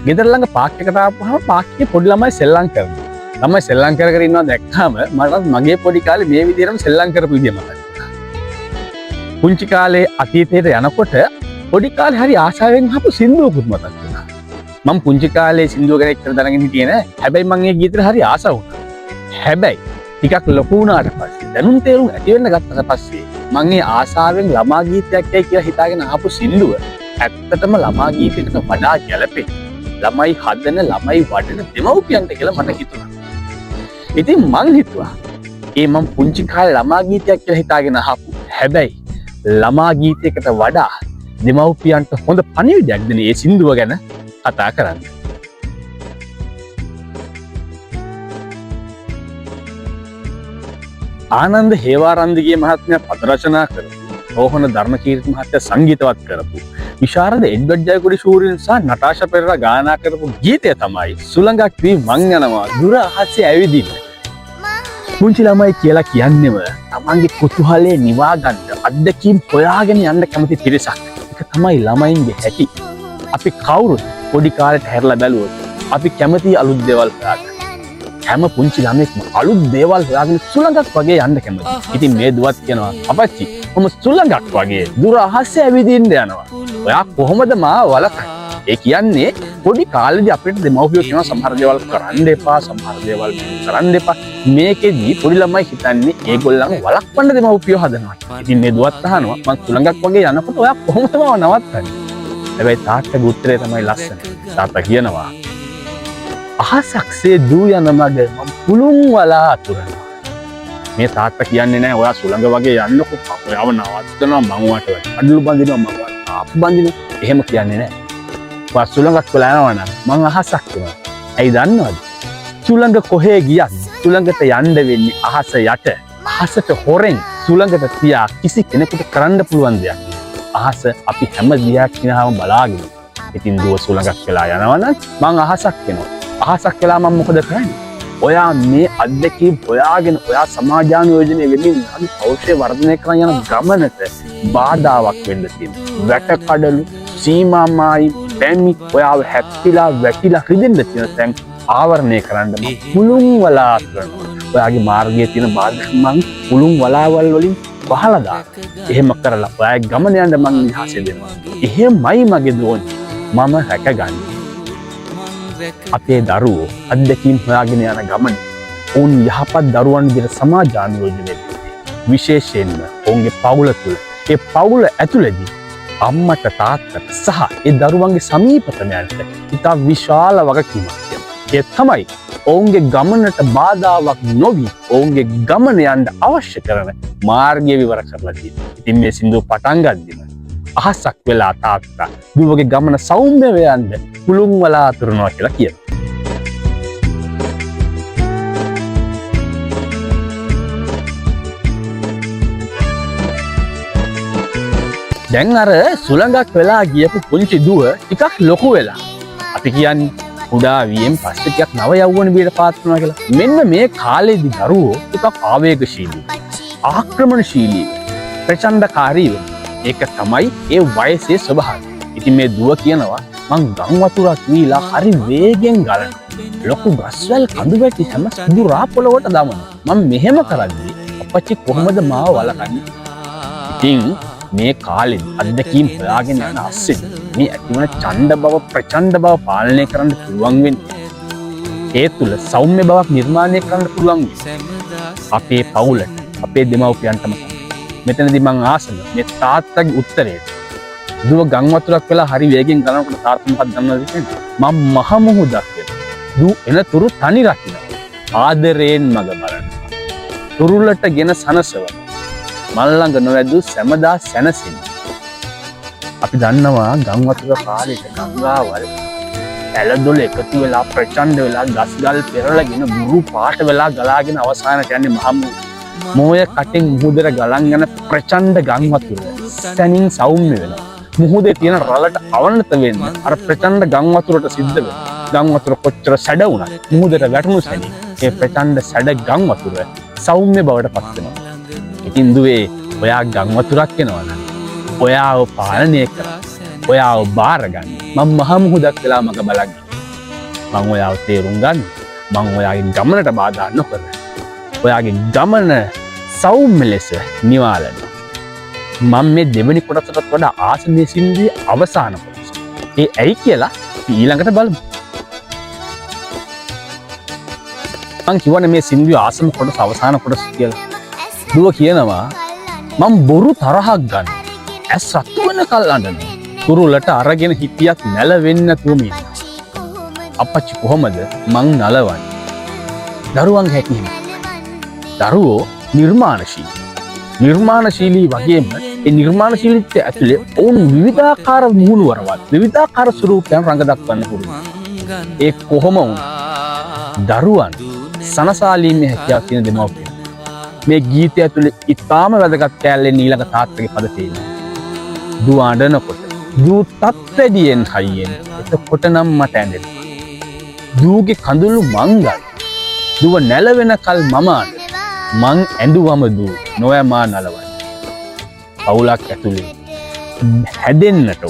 ගෙදර ළඟ පාක් එකට ආපුවම පාක්කේ පොඩි ළමයි සෙල්ලම් කරනවා. ළමයි සෙල්ලම් කර කර ඉන්නවා දැක්කම මට මගේ පොඩි කාලේ මේ විදිහටම සෙල්ලම් කරපු විදිය මතක් වුණා. පුංචි කාලේ අතීතයට යනකොට පොඩි කාලේ හරි ආශාවෙන් අහපු සින්දුවකුත් මතක් වුණා. මම පුංචි කාලේ සින්දුව ගැන ඉතර දැනගෙන හිටියේ නෑ. හැබැයි මම ඒ ගීතෙට හරි ආසාව වුණා. හැබැයි ටිකක් ලොකු වුණාට පස්සේ දැනුම් තේරුම් ඇති වෙන්න ගත්තට පස්සේ මම ඒ ආසාවෙන් ළමා ගීතයක් කියලා හිතාගෙන අහපු සින්දුව ඇත්තටම ළමා ගීතයකට වඩා ගැළපෙන ළමයි හදන ළමයි වඩන දෙමව්පියන්ට කියලා මට හිතුණා. ඉතින් මං හිතුවා මම පුංචි කාලේ ළමා ගීතයක් කියලා හිතාගෙන අහපු හැබැයි ළමා ගීතයකට වඩා දෙමව්පියන්ට හොඳ පණිවිඩයක් දෙන මේ සින්දුව ගැන කතා කරන්න. ආනන්ද හේවාරන්දිගේ මහත්මයා පද රචනා කරපු රෝහණ ධර්මකීර්ති මහත්තයා සංගීතවත් කරපු විශාරද එඩ්වඩ් ජයකොඩි ශූරින් සහ නටාෂා පෙරේරා ගායනා කරපු ගීතය තමයි සුළඟක් වී මං යනවා දුර අහසේ ඇවිදින්න. පුංචි ළමයි කියලා කියන්නේම තමන්ගේ කුතුහලයේ නිවා ගන්න අත්දැකීම් හොයාගෙන යන්න කැමති පිරිසක්. ඒක තමයි ළමයින්ගේ හැටි. අපි කවුරුත් පොඩි කාලේට හැරලා බැලුවොත් අපි කැමති අලුත් දේවල් හොයාගන්න. හැම පුංචි ළමෙක්ම අලුත් දේවල් හොයාගෙන සුළඟක් වගේ යන්න කැමතියි. ඉතින් මේ දුවත් කියනවා අපච්චි මම සුළඟක් වගේ දුර අහසේ ඇවිදින්න යනවා. ඔයා කොහොමද මාව වළක්වන්නේ? ඒ කියන්නේ පොඩි කාලේදී අපිට දෙමව්පියෝ කියන සමහර දේවල් කරන්න එපා, සමහර දේවල් කරන්න එපා. මේකෙදී පොඩි ළමයි හිතන්නේ ඒගොල්ලන්ව වළක්වන්න දෙමව්පියෝ හදනවා. ඉතින් මේ දුවත් අහනවා මම සුළඟක් වගේ යනකොට ඔයා කොහොමද මාව නවත්තන්නේ? හැබැයි තාත්තගේ උත්තරේ තමයි ලස්සන. තාත්තා කියනවා අහසක්සේ දූ යන මග මම පුළුන් වලා අතුරනවා. මේ තාත්තා කියන්නේ නෑ ඔයා සුළඟ වගේ යන්නකො ඔයාව නවත්තනවා මම ඔයාට අඩලු බඳිනවා මම ඔයාට ආප්පු බඳිනවා. එහෙම කියන්නේ නෑ. ඔයා සුළඟක් වෙලා යනවා නම් මං අහසක් වෙනවා. ඇයි දන්නවද? සුළඟ කොහේ ගියත් සුළඟට යන්න වෙන්නේ අහස යට. අහසට හොරෙන් සුළඟට තියා කිසි කෙනෙකුට කරන්න පුළුවන් දෙයක්. අහස අපි හැම දිහා කිනහම බලාගෙන. ඉතින් දුව සුළඟක් වෙලා යනවා නම් මං අහසක් වෙනවා. අහසක් වෙලා මම මොකද කරන්නේ? ඔයා මේ අත්දැකීම් හොයාගෙන ඔයා සමාජානුයෝජනය වෙමින් අපි පෞරුෂය වර්ධනය කරන යන ගමනට බාධාවක් වෙන්න තියෙනවා. වැටකඩලු, සීමාමායි, පැමි ඔයාව හැප්පිලා වැටිලා රිදෙන්න තියෙන තැන් ආවරණය කරන්න මම පුළුන් වලා කරනවා. ඔයාගේ මාර්ගයේ තියෙන බාධා මම පුළුන් වලාවල් වලින් පහලා දානවා. එහෙම කරලා ඔයාගේ ගමන යන්න මම ඉහාසෙ දෙනවා. එහෙමයි මගේ දෝන්නේ. මම රැකගන්නේ. අපේ දරුවෝ අත්දැකීම් හොයාගෙන යන ගමන ඔවුන් යහපත් දරුවන් විදිහට සමාජානුයෝජනය වෙන්නේ. විශේෂයෙන්ම ඔවුන්ගේ පවුල තුළ ඒ පවුල ඇතුළේදී අම්මට තාත්තට සහ ඒ දරුවන්ගේ සමීපතමයන්ට ඉතා විශාල වගකීමක් තියෙනවා. ඒ තමයි ඔවුන්ගේ ගමනට බාධාවක් නොවි ඔවුන්ගේ ගමන යන්න අවශ්‍ය කරන මාර්ගය විවර කරලා තියෙනවා. ඉතින් මේ සින්දුව පටන් ගද්දිම අහසක් වෙලා තාත්තා දුවගේ ගමන සෞම්‍ය වෙයන්න පුළුන් වලා අතුරනවා කියලා කියනවා. දැන් අර සුළඟක් වෙලා ගියපු පුංචි දුව ටිකක් ලොකු වෙලා අපි කියන්නේ කුඩා වියෙන් පස්සේ ටිකක් නව යෞවන වියට පාත් වෙනවා කියලා. මෙන්න මේ කාලේදී දරුවෝ ටිකක් ආවේගශීලී, ආක්‍රමණශීලී, ප්‍රචණ්ඩකාරී වෙනවා. ඒක තමයි ඒ වයසේ ස්වභාවය. ඉතින් මේ දුව කියනවා මං ගම් වතුරක් වීලා හරි වේගෙන් ගලනවා. ලොකු ගස්වැල් කඳු වැටි හැම සුදු රාපොළවට දමනවා. මම මෙහෙම කරද්දී අපච්චි කොහොමද මාව වළකන්නේ? ඉතින් මේ කාලෙදි අත්දැකීම් හොයාගෙන යන අස්සෙන් මේ ඇතිවන ඡණ්ඩ බව ප්‍රචණ්ඩ බව පාලනය කරන්න පුළුවන් වෙන්නේ. ඒ තුල සෞම්‍ය බවක් නිර්මාණය කරන්න පුළුවන් වෙන්නේ. අපේ පවුලට අපේ දෙමව්පියන්ටම මෙතනදී මං ආසන මේ තාත්තගේ උත්තරේට දුව ගම් වතුරක් වෙලා හරි වේගෙන් ගලනකොට තාත්තා මොකක්ද දන්නවද කියන්නේ? මම මහ මුහුදක් වෙනවා. දු එනතුරු තනි රකින්න. ආදරයෙන් මග බලන්න. තුරුලට ගෙන සනසවන. මල් ළඟ නොවැදු සැමදා සැනසෙන්න. අපි දන්නවා ගම් වතුර කාලේට ගංගාවල් ඇලදොල එකතු වෙලා ප්‍රචණ්ඩ වෙලා ගස්ගල් පෙරලගෙන බුරු පාට වෙලා ගලාගෙන අවසානට යන්නේ මහ මෝය කටින් මුහුදට ගලන් යන ප්‍රචණ්ඩ ගම් වතුර තනින් සෞම්‍ය වෙනවා. මුහුදේ තියෙන රළට අවනත වෙන්න අර ප්‍රචණ්ඩ ගම් වතුරට සිද්ධ වෙනවා. ගම් වතුර කොච්චර සැඩ වුණත් මුහුදට වැටුණු සැනින් ඒ ප්‍රචණ්ඩ සැඩ ගම් වතුර සෞම්‍ය බවට පත් වෙනවා. ඉතින් දුවේ ඔයා ගම් වතුරක් වෙනවා නම් ඔයාව පාලනය කරන්න ඔයාව බාර ගන්න. මම මහ මුහුදක් වෙලා මග බලන්නේ. මං ඔයාව තේරුම් ගන්න. මං ඔයාගේ ගමනට බාධා නොකර. ඔයාගේ ගමන සෞම්‍ය ලෙස නිවාලන. මම මේ දෙවනි කොටසට වඩා ආස මේ සින්දුවේ අවසාන කොටස. ඒ ඇයි කියලා ඊළඟට බලමු. මං කියවනේ මේ සින්දුවේ ආසම කොටස අවසාන කොටස කියලා. දුව කියනවා මම බොරු තරහක් ගන්න. ඇස් රතු වෙනකල් අඬනවා. කුරුලට අරගෙන හිටියත් නැලවෙන්නේ නැතුවම ඉන්නවා. අපච්චි කොහමද මං නලවන්නේ? දරුවන් හැටියෙම. දරුවෝ නිර්මාණශීලී. නිර්මාණශීලී වගේම ඒ නිර්මාණශීලීත්වය ඇතුලේ ඔවුන් විවිධාකාර මූලවරවල් විවිධාකාර ස්වරූපයන් රඟ දක්වන්න පුළුවන්. ඒ කොහොම වුණත් දරුවන් සනසාලීමේ හැකියාව තියෙන දෙමව්පියන්. මේ ගීතය ඇතුලේ ඉතාම වැදගත් කැලේ ඊළඟ තාත්තගේ පද තියෙනවා. දුව අඬනකොට දූ තත්ත්වයෙන් හයියෙන් එතකොට නම් මට ඇඬෙනවා. දූගේ කඳුළු මංගල් දුව නැලවෙනකල් මම මං ඇඬුවම දූ නොයමා නලවන්නේ. පවුලක් ඇතුලේ හැදෙන්නට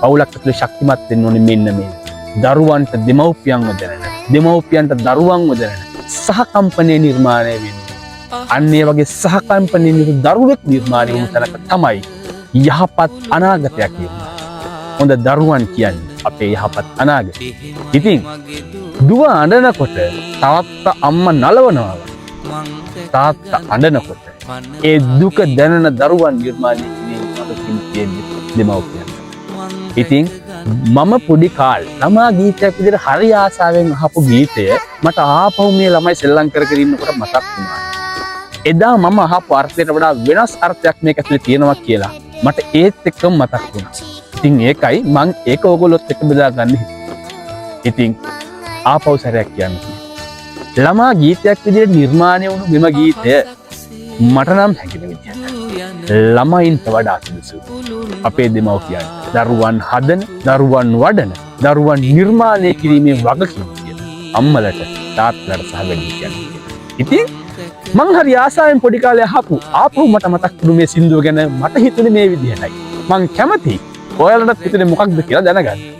පවුලක් ඇතුලේ ශක්තිමත් වෙන්න ඕනේ මෙන්න මේ. දරුවන්ට දෙමව්පියන්ව දැනෙන දෙමව්පියන්ට දරුවන්ව දැනෙන සහකම්පනය නිර්මාණය වෙන්නේ. අන්න ඒ වගේ සහකම්පනයේ දරුවෙක් නිර්මාණය වුණ තැනක තමයි යහපත් අනාගතයක් කියන්නේ. හොඳ දරුවන් කියන්නේ අපේ යහපත් අනාගතය. ඉතින් දුව අඬනකොට තාත්තා අම්මා නලවනවා. තාත්තා අඬනකොට ඒ දුක දැනෙන දරුවන් නිර්මාණය කිරීමේ දෙමව්පියන්. ඉතින් මම පොඩි කාලේ ළමා ගීතයක් විදිහට හරි ආසාවෙන් අහපු ගීතය මට ආපහු මේ ළමයි සෙල්ලම් කර කර ඉන්නකොට මතක් වුණා. එදා මම අහපු අර්ථයට වඩා වෙනස් අර්ථයක් මේක ඇතුලේ තියෙනවා කියලා මට ඒත් එක්කම මතක් වුණා. ඉතින් ඒකයි මං ඒක ඕගොල්ලොත් එක්ක බෙදා ගන්න හිතුවේ. ඉතින් ආපහු සැරයක් කියන්නේ. ළමා ගීතයක් විදිහට නිර්මාණය වුණු මෙම ගීතය මට නම් හැකින විදිහට ළමයින්ට වඩා සුදුසු. අපේ දෙමව්පියන් දරුවන් හදන, දරුවන් වඩන, දරුවන් නිර්මාණය කිරීමේ වගකීම තියෙන අම්මලට තාත්තලට සහ වැඩිහිටියන්ට. ඉතින් මං හරි ආසාවෙන් පොඩි කාලේ අහපු ආපහු මට මතක් වුණු මේ සින්දුව ගැන මට හිතුනේ මේ විදිහටයි. මං කැමතියි ඔයාලටත් හිතුනේ මොකක්ද කියලා දැනගන්න.